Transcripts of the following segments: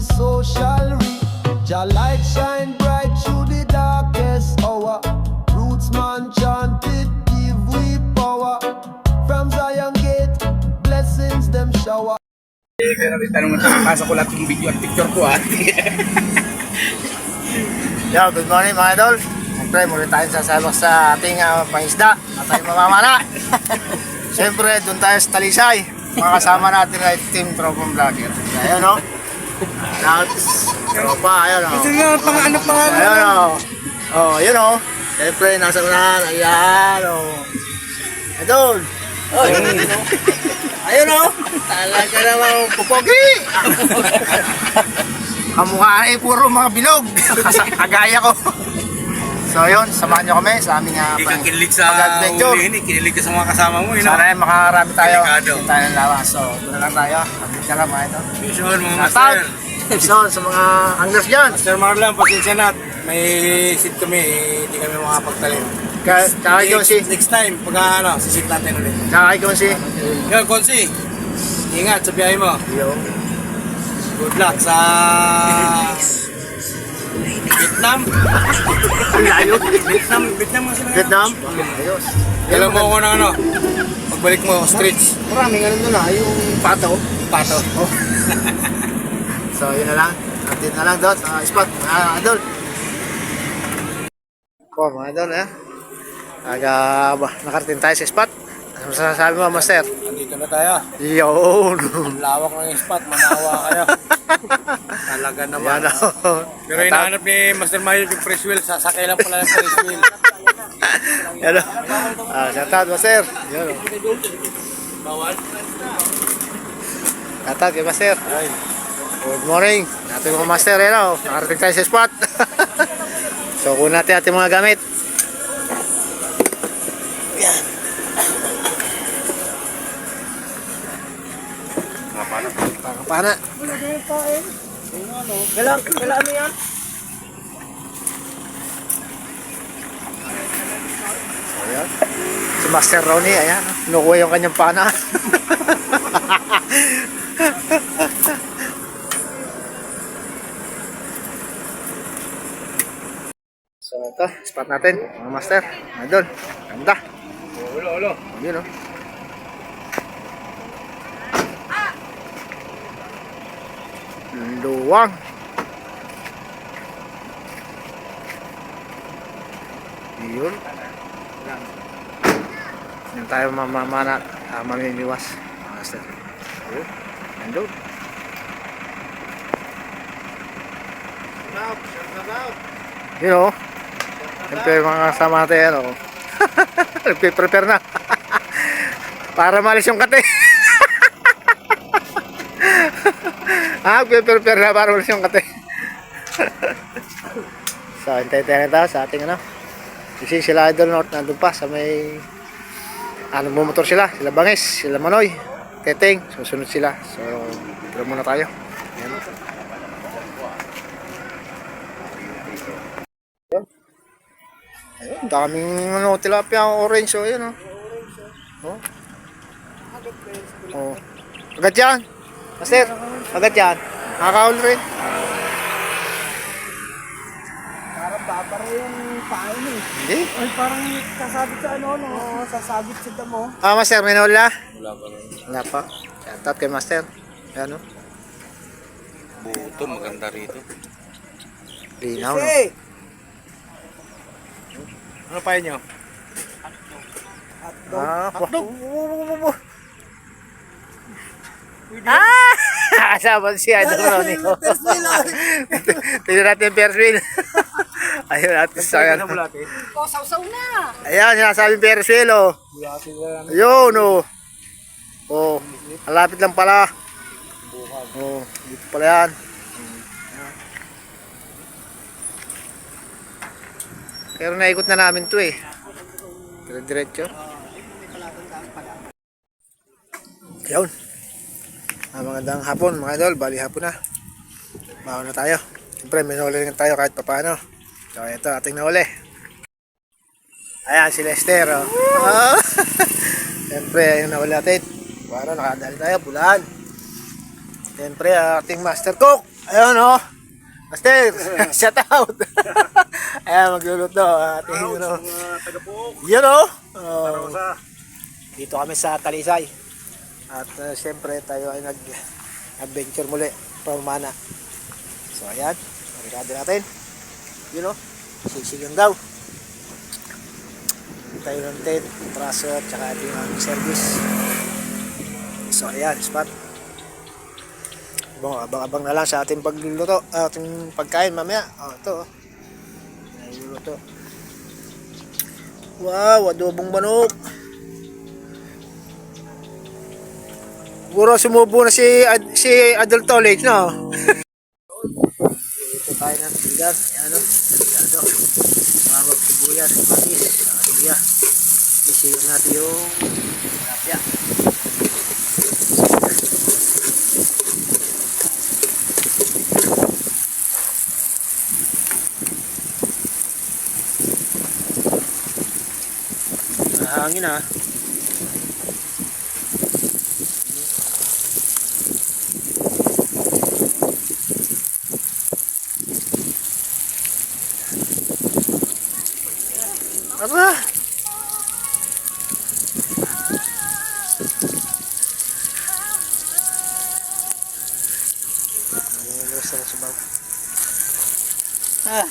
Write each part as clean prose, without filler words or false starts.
the social reach. Your light shine bright through the darkest hour. Roots man chanted, give we power. From Zion Gate, blessings them shower. Tanong mo, pasa ko lahat yung video at picture ko Yo, good morning mga idol. Siyempre, muli tayong sasabak sa ating pangisda at tayong mamamana. Siyempre, doon tayo sa Talisay. Makakasama natin ay Team Tropang Vlogger. Ayan o. Tropa, ayan o. Ayan o. Oh, yun o. Siyempre, nasa unahan. Ayan o. Idol. Ayun o. Talaga naman pupogi. Kamukha ay puro mga bilog. Kagaya ko. So yun, samahan nyo kami sa aming Hindi ka kinilig sa pag-adventure. huli, kinilig ka sa mga kasama mo. Sana makakarami tayo. Delikado. Hindi tayo ng lawas. So, doon na lang tayo. Update ka lang mga ito. Mission, mga Shout master. out! So, sa mga anglers dyan. Master Marlon, pasensya na. May sit kami, hindi kami makapagtalim. Tsaka Konsi. Next time, pag sisit natin ulit. Tsaka Konsi. Yo, Konsi, ingat sa biyahe mo. Yo. Good luck sa Vietnam. Layo. Vietnam nga sila. Vietnam. Ayos. Alam mo ako na pagbalik mo, streets. Maraming ano doon yung pato. Pato. Oh. So, yun na lang. Update na lang doon sa spot. Mga idol. Mga idol, nakarating tayo sa spot. Ano sasabi mo, Master? Andito na tayo. Yun. Ang lawak ng spot, manawa kayo. Talaga naman. Yan, oh. Pero hinahanap ni Master Mayo yung press wheel, sasakay lang pala ng press wheel. Yan, shout out, Master. Yan, Bawal. shout out kay Master. Good morning. Ating mga Master, nakarating tayo sa spot. So, kunin natin ating mga gamit. Yan. Pakapana. Kailan ano yan? So, yan. Si Master Ronnie, ayan. Kinukuha yung kanyang pana. So, ito. Spot natin. Mga Master. Doon. Ganda. Ulo. Yun, oh. Luwang. Yun. Yan tayo mamamana, maminiwas. Master. Yun. Nandun. Yun, oh. Siyempre mga kasama natin, oh. Nagpiprepare na. Para malis yung kate. Nagpiprepare na para malis yung kate. So, hintay-tayo na tayo sa ating kasi sila Idol North nandun pa sa may bumotor sila Bangis, sila Manoy, Teteng, susunod sila. So, pero muna tayo. Ayan. Ayun, daming tilapia ang orange, oh, ayun, oh. Oh. Agad yan. Master, agad yan. Nakakahuli rin. Parang babara yung pain eh. Hindi. Ay, parang sasabit sa sasabit sa damo. Master, may nahuli na? Wala pa. Wala pa. Shoutout kay Master. Ayan, oh. Buto, maganda rito. Linaw, no? Ano pa nyo? Hotdog. Sabi si Idol Ronnie. Tignan natin yung Ferris wheel. Ayun natin sa ayan. Oh, sausaw na. Ayan, sinasabi yung Ferris wheel, oh. Ayun, oh. Oh, malapit lang pala. Oh, dito pala yan. Pero naikot na namin to eh. Dire-diretso. Ayun. Magandang hapon mga idol. Bali hapon na. Baon na tayo. Siyempre may nahuli rin tayo kahit papaano. So ito ating nahuli. Ayan si Lester. Oh. Siyempre yung nahuli natin. Para nakadali tayo. Bulan. Siyempre ating master cook. Ayun oh. Master, shout out. Ayan, magluluto. Ating ano. Yun oh. Dito kami sa Talisay. At siyempre tayo ay nag-adventure muli. Pamana. So ayan. Marigado natin. Yun oh. Sisigang daw. Tayo ng tent, traso, at saka ating service. So ayan, spot. Abang-abang na lang sa ating pagluluto, ating pagkain mamaya. Ito. Nagluluto. Wow, adobong manok. Siguro sumubo na si Adult Tolage, no? Ito tayo ng bigas. Ayan, o. Masyado. Mawag sibuyas, manis, luya. Isigang natin yung tilapia. Hangin ah. Aba. Ah.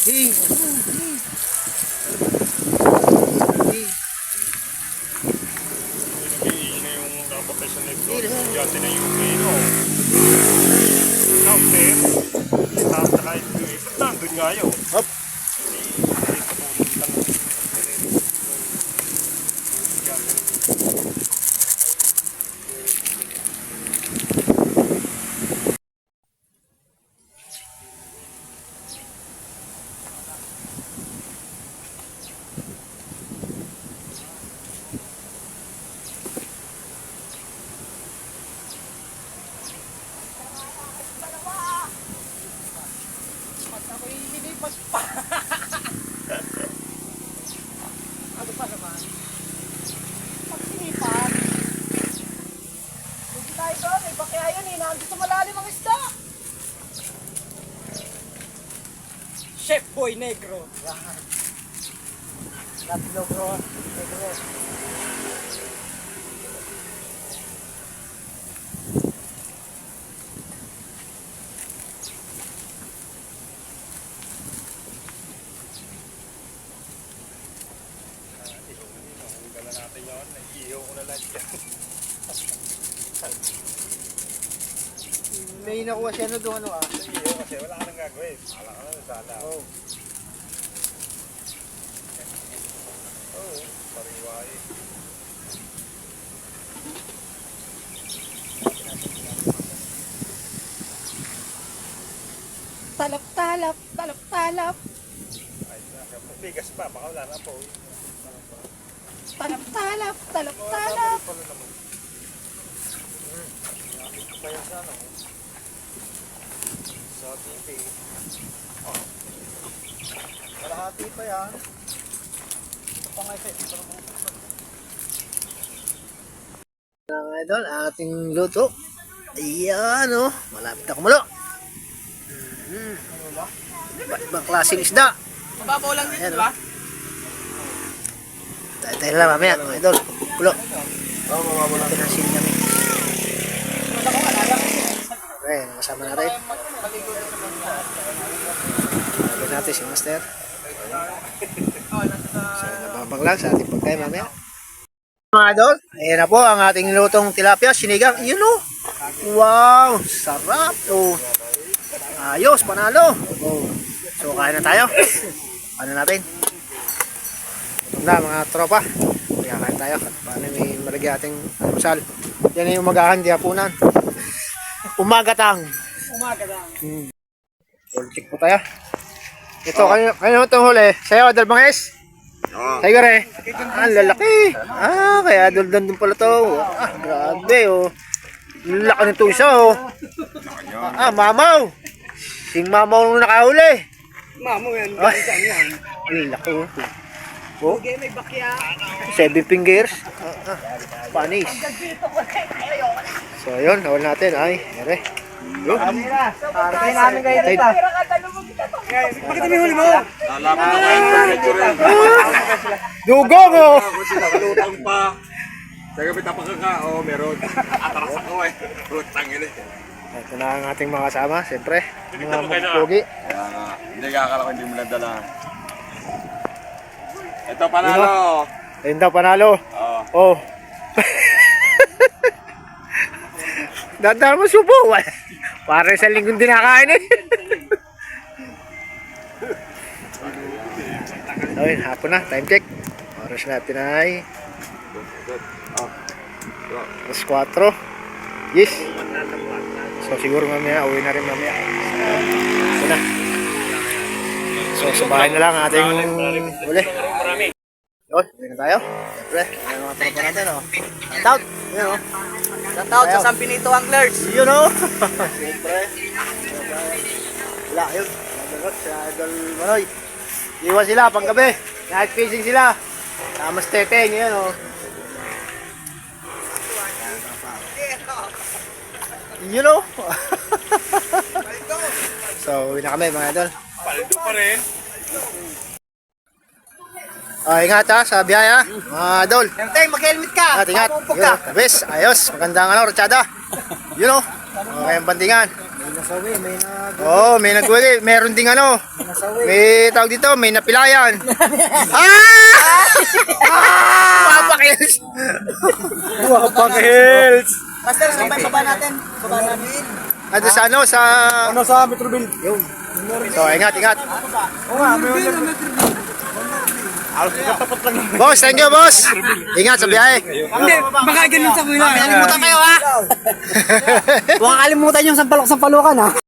Hey. Hop. Ano pa naman? Pagsinipan. Hindi tayo doon, may bakyayan eh. Nandito sa malalim ang isda. Chef Boy Negro. Tatlo bro. Negro. May nakuha siya no doon ano ah. Kasi wala ka nang gagawin. Wala ka nang sala. Oh. Pariwai. Talap-talap, talap-talap. Ay, bigas pa. Baka wala na po. Talap-talap, talap-talap. Sa TV. Oh. Kalahati pa yan. Ito pa nga isa. Mga idol, ating luto. Ayan o. Malapit na kumulo. Ibang klaseng isda. Mababaw lang dito, Ayan, ba? Tayo lang mamaya, mga idol. Kulo. Pinasin kami. Okay, kasama natin. Sabi natin si Master. So, nababang lang sa ating pagkain mamaya. Mga idol, ayan na po ang ating lutong tilapia, sinigang. Yun o. Wow, sarap. Oh. Ayos, panalo. Oh. So, kain na tayo. Ano natin? Ito na mga tropa. Kaya kain tayo. Paano may malagyan ating almusal. Yan yung umagahan, di hapunan. Umagatang. Umaga lang. Check po tayo. Ito, kanino itong huli? Sa'yo, Adol Banges? Tiger eh. Ang lalaki. Kaya Adol doon pala to. Grabe oh. Laki nito isa oh. Mamaw. Sing mamaw nung nakahuli. Mamo yan, Ah. ganyan yan. Ang laki oh. Oh, Sige, may bakya. 7 fingers. Panis. So, yun. Nawal natin. Ay, ere. Yun. Arkay namin kayo dito. Bakit may huli mo? Dugong, oh! Nakalutang pa. Sa gabi tapos ka, meron. Atras ako eh. Lutang yun eh. Ito na ang ating mga kasama, siyempre. Mga magpugi. Hindi kakala ko hindi mo nadala. Ito panalo. Ayun daw, panalo. Oh. Dadaan mo subo. Parang sa linggong din nakain eh. Ayun, hapon na. Time check. Oras natin ay 4:00. Yes. So siguro mamaya, uwi na rin mamaya. Ito na. So sa bahay na lang ating uli. Yun, uwi na tayo. Siyempre, yung mga tropa natin, oh. Shout out! Yun, oh. Shout out sa San Benito Anglers. Yun, oh. Siyempre. Wala, yun. Nadagot sa Idol Manoy. Iwan sila pang gabi. Night fishing sila. Tamas teteng, yun, oh. You know? So, uwi na kami mga idol. Paldo pa rin. Ingat ha, sa biyaya, mga idol. Teng, mag-helmet ka. Ingat. Papumpog Yun, ka. kabis, ayos. Magandang rachada. You know? Okay, ang bandingan. May nasawi, may Oo, may nagwali. Meron ding ano. nasawi. May tawag dito, may napilayan. Papakils! Papakils! Master, sabay baba natin. Baba natin. Ando sa ano, sa... Ano sa Metroville? Yun. So, ingat, ingat. Oo nga, may Boss, thank you, boss. Ingat sa biyahe. Hindi, baka ganun sa kuya. Kalimutan kayo ha. Huwag kalimutan yung sampalok sa palukan ha.